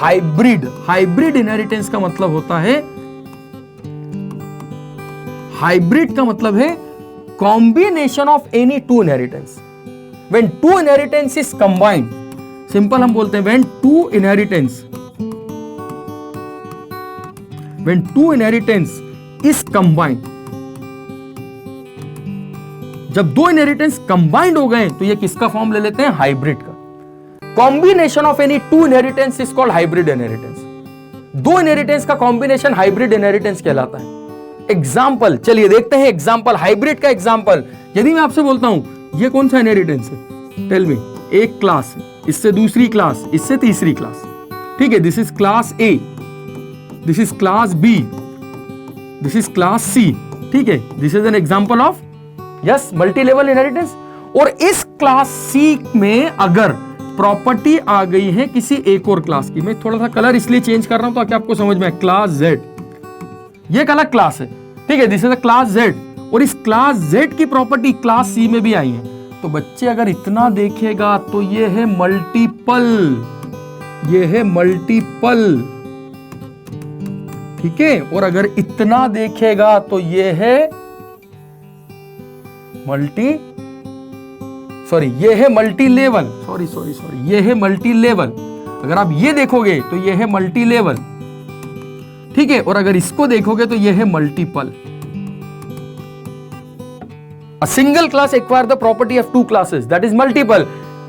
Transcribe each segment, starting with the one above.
Hybrid. Hybrid inheritance का मतलब होता है, हाइब्रिड का मतलब है combination of any two inheritance. When two inheritance is combined, simple हम बोलते हैं when two inheritance is combined, जब दो इनहेरिटेंस कंबाइंड हो गए तो ये किसका फॉर्म ले लेते हैं? हाइब्रिड का। Combination of any two inheritance is called hybrid inheritance. दो इनहेरिटेंस का कॉम्बिनेशन हाइब्रिड इनहेरिटेंस कहलाता है। एग्जाम्पल चलिए देखते हैं, एग्जाम्पल हाइब्रिड का एग्जाम्पल। यदि मैं आपसे बोलता हूं ये कौन सा इनहेरिटेंस है, टेल मी। एक क्लास है, इससे दूसरी क्लास, इससे तीसरी क्लास, ठीक है। This is class A, this is class B, this is class C, ठीक है। This is an example of yes multi level inheritance. और इस क्लास सी में अगर प्रॉपर्टी आ गई है किसी एक और क्लास की, मैं थोड़ा सा कलर इसलिए चेंज कर रहा हूं ताकि आपको समझ में आए। क्लास जेड, ये एक अलग क्लास है, ठीक है। This is a class Z, और इस क्लास जेड की प्रॉपर्टी क्लास सी में भी आई है। तो बच्चे अगर इतना देखेगा तो ये है मल्टीपल, ये है मल्टीपल, ठीक है। और अगर इतना देखेगा तो ये है ये है मल्टी लेवल, सॉरी, ये है मल्टी लेवल। अगर आप ये देखोगे तो ये है मल्टी लेवल, ठीक है। और अगर इसको देखोगे तो ये है multiple. A single class acquire the property of two classes, that is multiple.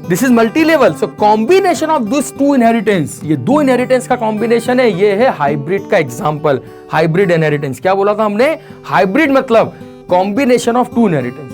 This is multi-level. So combination of these two inheritance, ये दो inheritance का combination है, ये है hybrid का example, hybrid inheritance। क्या बोला था हमने? Hybrid मतलब combination of two inheritance।